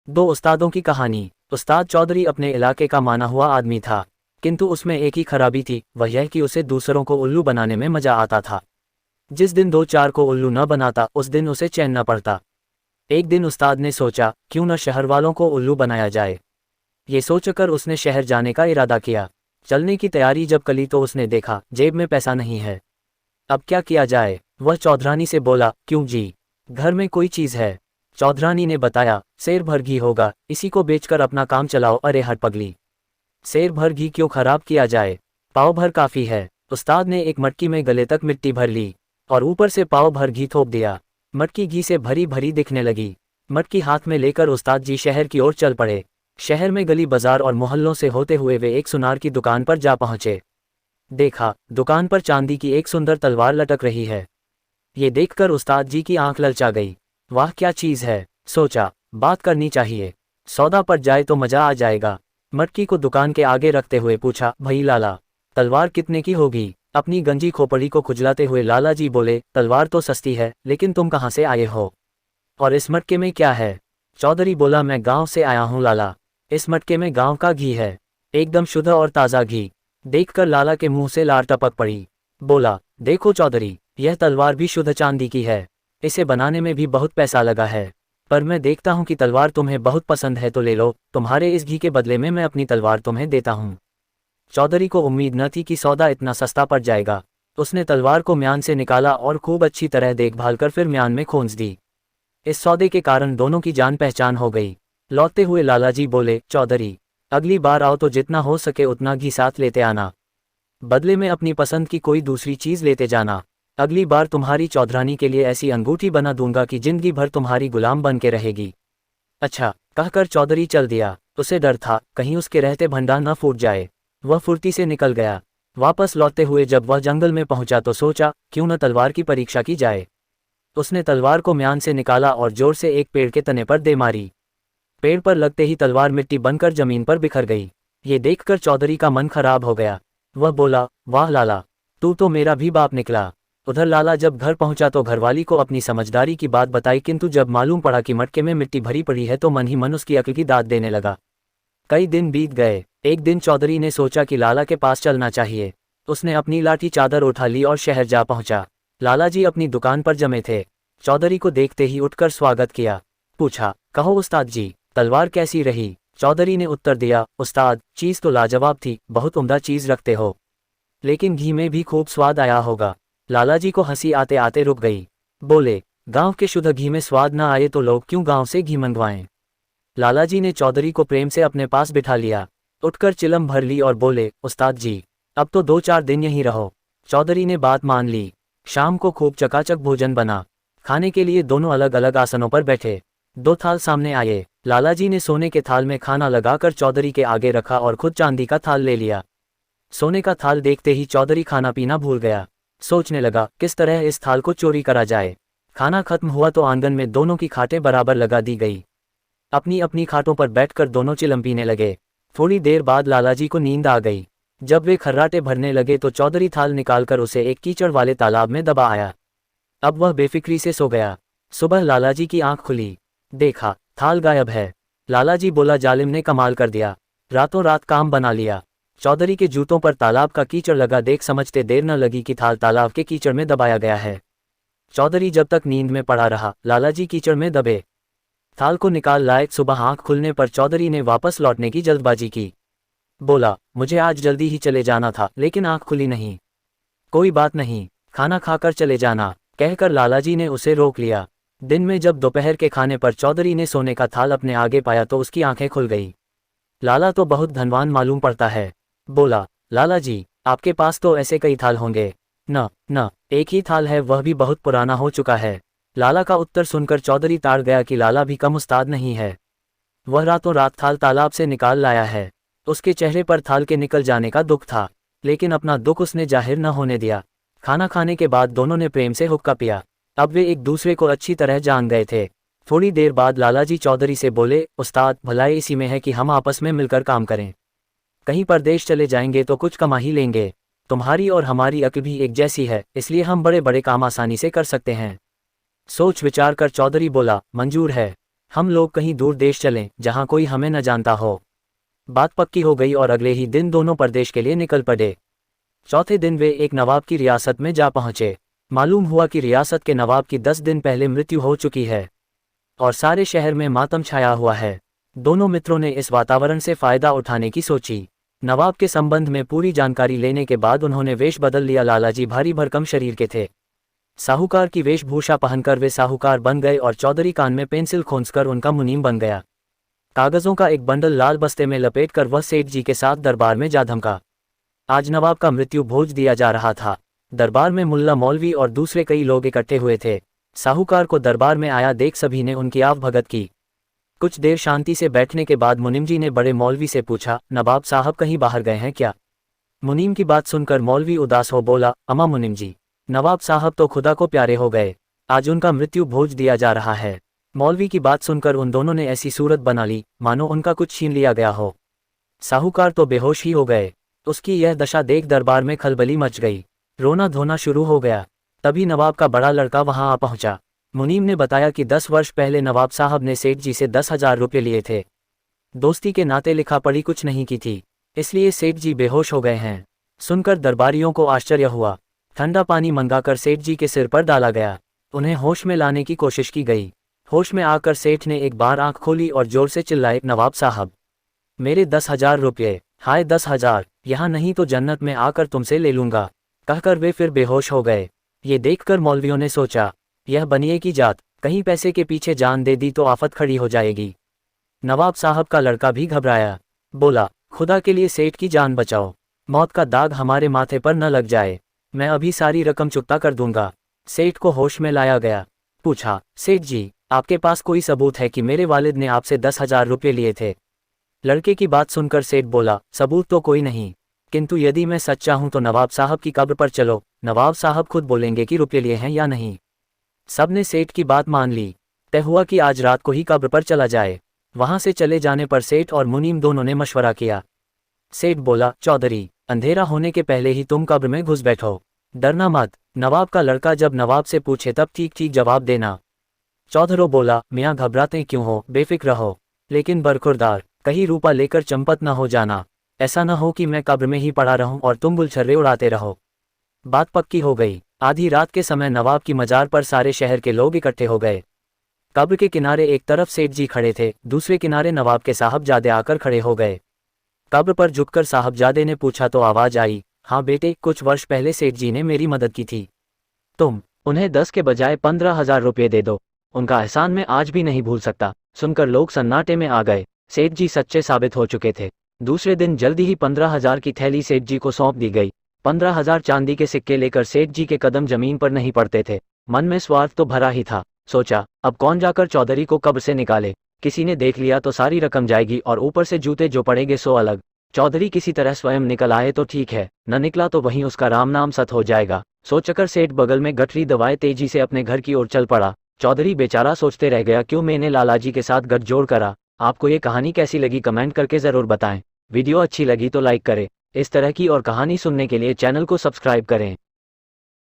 दो उस्तादों की कहानी। उस्ताद चौधरी अपने इलाके का माना हुआ आदमी था, किंतु उसमें एक ही खराबी थी, वह यह कि उसे दूसरों को उल्लू बनाने में मजा आता था। जिस दिन दो चार को उल्लू न बनाता उस दिन उसे चैन न पड़ता। एक दिन उस्ताद ने सोचा, क्यों न शहर वालों को उल्लू बनाया जाए। ये सोचकर उसने शहर जाने का इरादा किया। चलने की तैयारी जब कली तो उसने देखा जेब में पैसा नहीं है। अब क्या किया जाए। वह चौधरानी से बोला, क्यों जी, घर में कोई चीज़ है। चौधरानी ने बताया, सेर भर घी होगा, इसी को बेचकर अपना काम चलाओ। अरे हट पगली, सेर भर घी क्यों खराब किया जाए, पाव भर काफ़ी है। उस्ताद ने एक मटकी में गले तक मिट्टी भर ली और ऊपर से पाव भर घी थोप दिया। मटकी घी से भरी भरी दिखने लगी। मटकी हाथ में लेकर उस्ताद जी शहर की ओर चल पड़े। शहर में गली बाजार और मोहल्लों से होते हुए वे एक सुनार की दुकान पर जा पहुंचे। देखा, दुकान पर चांदी की एक सुंदर तलवार लटक रही है। ये देखकर उस्ताद जी की आंख ललचा गई। वाह क्या चीज़ है, सोचा बात करनी चाहिए, सौदा पड़ जाए तो मजा आ जाएगा। मटकी को दुकान के आगे रखते हुए पूछा, भई लाला, तलवार कितने की होगी। अपनी गंजी खोपड़ी को खुजलाते हुए लाला जी बोले, तलवार तो सस्ती है, लेकिन तुम कहाँ से आए हो और इस मटके में क्या है। चौधरी बोला, मैं गांव से आया हूँ लाला, इस मटके में गांव का घी है, एकदम शुद्ध और ताज़ा घी। देखकर लाला के मुंह से लार टपक पड़ी। बोला, देखो चौधरी, यह तलवार भी शुद्ध चांदी की है, इसे बनाने में भी बहुत पैसा लगा है, पर मैं देखता हूँ कि तलवार तुम्हें बहुत पसंद है तो ले लो, तुम्हारे इस घी के बदले में मैं अपनी तलवार तुम्हें देता हूँ। चौधरी को उम्मीद न थी कि सौदा इतना सस्ता पड़ जाएगा। उसने तलवार को म्यान से निकाला और खूब अच्छी तरह देखभाल कर फिर म्यान में खोंच दी। इस सौदे के कारण दोनों की जान पहचान हो गई। लौटते हुए लालाजी बोले, चौधरी, अगली बार आओ तो जितना हो सके उतना घी साथ लेते आना, बदले में अपनी पसंद की कोई दूसरी चीज़ लेते जाना। अगली बार तुम्हारी चौधरानी के लिए ऐसी अंगूठी बना दूंगा कि जिंदगी भर तुम्हारी गुलाम बन के रहेगी। अच्छा, कहकर चौधरी चल दिया। उसे डर था कहीं उसके रहते भंडार न फूट जाए। वह फुर्ती से निकल गया। वापस लौटते हुए जब वह जंगल में पहुंचा तो सोचा, क्यों न तलवार की परीक्षा की जाए। उसने तलवार को म्यान से निकाला और जोर से एक पेड़ के तने पर दे मारी। पेड़ पर लगते ही तलवार मिट्टी बनकर जमीन पर बिखर गई। ये देखकर चौधरी का मन खराब हो गया। वह बोला, वाह लाला, तू तो मेरा भी बाप निकला। उधर लाला जब घर पहुंचा तो घरवाली को अपनी समझदारी की बात बताई, किंतु जब मालूम पड़ा कि मटके में मिट्टी भरी पड़ी है तो मन ही मन उसकी अक्ल की दाद देने लगा। कई दिन बीत गए। एक दिन चौधरी ने सोचा कि लाला के पास चलना चाहिए। उसने अपनी लाठी चादर उठा ली और शहर जा पहुंचा। लाला जी अपनी दुकान पर जमे थे। चौधरी को देखते ही उठकर स्वागत किया। पूछा, कहो उस्ताद जी, तलवार कैसी रही। चौधरी ने उत्तर दिया, उस्ताद, चीज़ तो लाजवाब थी, बहुत उम्दा चीज़ रखते हो, लेकिन घी में भी खूब स्वाद आया होगा। लालाजी को हंसी आते आते रुक गई। बोले, गांव के शुद्ध घी में स्वाद न आए तो लोग क्यों गांव से घी मंगवाएं। लालाजी ने चौधरी को प्रेम से अपने पास बिठा लिया। उठकर चिलम भर ली और बोले, उस्ताद जी, अब तो 2-4 दिन यहीं रहो। चौधरी ने बात मान ली। शाम को खूब चकाचक भोजन बना। खाने के लिए दोनों अलग अलग आसनों पर बैठे। 2 थाल सामने आए। लालाजी ने सोने के थाल में खाना लगाकर चौधरी के आगे रखा और खुद चांदी का थाल ले लिया। सोने का थाल देखते ही चौधरी खाना पीना भूल गया। सोचने लगा, किस तरह इस थाल को चोरी करा जाए। खाना खत्म हुआ तो आंगन में दोनों की खाटें बराबर लगा दी गई। अपनी अपनी खाटों पर बैठकर दोनों चिलम पीने लगे। थोड़ी देर बाद लालाजी को नींद आ गई। जब वे खर्राटे भरने लगे तो चौधरी थाल निकालकर उसे एक कीचड़ वाले तालाब में दबा आया। अब वह बेफिक्री से सो गया। सुबह लालाजी की आंख खुली, देखा थाल गायब है। लालाजी बोला, जालिम ने कमाल कर दिया, रातों रात काम बना लिया। चौधरी के जूतों पर तालाब का कीचड़ लगा देख समझते देर न लगी कि थाल तालाब के कीचड़ में दबाया गया है। चौधरी जब तक नींद में पड़ा रहा, लालाजी कीचड़ में दबे। थाल को निकाल लाए। सुबह आंख खुलने पर चौधरी ने वापस लौटने की जल्दबाजी की। बोला, मुझे आज जल्दी ही चले जाना था, लेकिन आंख खुली नहीं। कोई बात नहीं, खाना खाकर चले जाना, कहकर लालाजी ने उसे रोक लिया। दिन में जब दोपहर के खाने पर चौधरी ने सोने का थाल अपने आगे पाया तो उसकी आंखें खुल गई। लाला तो बहुत धनवान मालूम पड़ता है। बोला, लाला जी, आपके पास तो ऐसे कई थाल होंगे। न, एक ही थाल है, वह भी बहुत पुराना हो चुका है। लाला का उत्तर सुनकर चौधरी ताड़ गया कि लाला भी कम उस्ताद नहीं है। वह रातों रात थाल तालाब से निकाल लाया है। उसके चेहरे पर थाल के निकल जाने का दुख था, लेकिन अपना दुख उसने जाहिर न होने दिया। खाना खाने के बाद दोनों ने प्रेम से हुक्का पिया। अब वे एक दूसरे को अच्छी तरह जान गए थे। थोड़ी देर बाद लालाजी चौधरी से बोले, उस्ताद, भलाई इसी में है कि हम आपस में मिलकर काम करें। कहीं परदेश चले जाएंगे तो कुछ कमा ही लेंगे। तुम्हारी और हमारी अक्ल भी एक जैसी है, इसलिए हम बड़े बड़े काम आसानी से कर सकते हैं। सोच विचार कर चौधरी बोला, मंजूर है। हम लोग कहीं दूर देश चलें जहां कोई हमें न जानता हो। बात पक्की हो गई और अगले ही दिन दोनों परदेश के लिए निकल पड़े। चौथे दिन वे एक नवाब की रियासत में जा पहुंचे। मालूम हुआ कि रियासत के नवाब की 10 दिन पहले मृत्यु हो चुकी है और सारे शहर में मातम छाया हुआ है। दोनों मित्रों ने इस वातावरण से फायदा उठाने की सोची। नवाब के संबंध में पूरी जानकारी लेने के बाद उन्होंने वेश बदल लिया। लालाजी भारी भरकम शरीर के थे। साहूकार की वेशभूषा पहनकर वे साहूकार बन गए और चौधरी कान में पेंसिल खोंसकर उनका मुनीम बन गया। कागजों का एक बंडल लाल बस्ते में लपेटकर वह सेठ जी के साथ दरबार में जा धमका। आज नवाब का मृत्यु भोज दिया जा रहा था। दरबार में मुल्ला मौलवी और दूसरे कई लोग इकट्ठे हुए थे। साहूकार को दरबार में आया देख सभी ने उनकी आव भगत की। कुछ देर शांति से बैठने के बाद मुनीम जी ने बड़े मौलवी से पूछा, नवाब साहब कहीं बाहर गए हैं क्या? मुनीम की बात सुनकर मौलवी उदास हो बोला, अमा मुनीम जी, नवाब साहब तो खुदा को प्यारे हो गए। आज उनका मृत्यु भोज दिया जा रहा है। मौलवी की बात सुनकर उन दोनों ने ऐसी सूरत बना ली मानो उनका कुछ छीन लिया गया हो। साहूकार तो बेहोश ही हो गए। उसकी यह दशा देख दरबार में खलबली मच गई। रोना धोना शुरू हो गया। तभी नवाब का बड़ा लड़का वहां आ पहुंचा। मुनीम ने बताया कि 10 वर्ष पहले नवाब साहब ने सेठ जी से 10,000 रुपये लिए थे। दोस्ती के नाते लिखा पढ़ी कुछ नहीं की थी, इसलिए सेठ जी बेहोश हो गए हैं। सुनकर दरबारियों को आश्चर्य हुआ। ठंडा पानी मंगाकर सेठ जी के सिर पर डाला गया। उन्हें होश में लाने की कोशिश की गई। होश में आकर सेठ ने एक बार आंख खोली और जोर से चिल्लाए, नवाब साहब, मेरे 10,000 रुपये, हाय 10,000, यहाँ नहीं तो जन्नत में आकर तुमसे ले लूंगा, कहकर वे फिर बेहोश हो गए। ये देखकर मौलवियों ने सोचा, यह बनिए की जात, कहीं पैसे के पीछे जान दे दी तो आफत खड़ी हो जाएगी। नवाब साहब का लड़का भी घबराया। बोला, खुदा के लिए सेठ की जान बचाओ, मौत का दाग हमारे माथे पर न लग जाए। मैं अभी सारी रकम चुकता कर दूंगा। सेठ को होश में लाया गया। पूछा, सेठ जी, आपके पास कोई सबूत है कि मेरे वालिद ने आपसे 10,000 रुपये लिए थे? लड़के की बात सुनकर सेठ बोला, सबूत तो कोई नहीं, किंतु यदि मैं सच्चा हूं तो नवाब साहब की कब्र पर चलो, नवाब साहब खुद बोलेंगे कि रुपये लिए हैं या नहीं। सबने सेठ की बात मान ली। तय हुआ कि आज रात को ही कब्र पर चला जाए। वहां से चले जाने पर सेठ और मुनीम दोनों ने मशवरा किया। सेठ बोला, चौधरी, अंधेरा होने के पहले ही तुम कब्र में घुस बैठो, डरना मत। नवाब का लड़का जब नवाब से पूछे तब ठीक ठीक जवाब देना। चौधरो बोला, मियाँ घबराते क्यों हो, बेफिक्र रहो, लेकिन बरखुरदार, कहीं रूपा लेकर चंपत न हो जाना। ऐसा न हो कि मैं कब्र में ही पड़ा रहूं और तुम बुलछर्रे उड़ाते रहो। बात पक्की हो गई। आधी रात के समय नवाब की मजार पर सारे शहर के लोग इकट्ठे हो गए। कब्र के किनारे एक तरफ सेठ जी खड़े थे, दूसरे किनारे नवाब के साहबजादे आकर खड़े हो गए। कब्र पर झुककर साहबजादे ने पूछा तो आवाज आई, हाँ बेटे, कुछ वर्ष पहले सेठ जी ने मेरी मदद की थी। तुम उन्हें 10 के बजाय 15,000 रुपये दे दो, उनका एहसान मैं आज भी नहीं भूल सकता। सुनकर लोग सन्नाटे में आ गए। सेठ जी सच्चे साबित हो चुके थे। दूसरे दिन जल्दी ही 15,000 की थैली सेठ जी को सौंप दी गई। 15,000 चांदी के सिक्के लेकर सेठ जी के कदम जमीन पर नहीं पड़ते थे। मन में स्वार्थ तो भरा ही था। सोचा, अब कौन जाकर चौधरी को कब्र से निकाले, किसी ने देख लिया तो सारी रकम जाएगी और ऊपर से जूते जो पड़ेंगे सो अलग। चौधरी किसी तरह स्वयं निकल आए तो ठीक है, न निकला तो वहीं उसका राम नाम सत हो जाएगा। सोचकर सेठ बगल में गठरी दबाए तेजी से अपने घर की ओर चल पड़ा। चौधरी बेचारा सोचते रह गया, क्यों मैंने लालाजी के साथ गठजोड़ करा। आपको ये कहानी कैसी लगी कमेंट करके ज़रूर बताएं। वीडियो अच्छी लगी तो लाइक करें। इस तरह की और कहानी सुनने के लिए चैनल को सब्सक्राइब करें।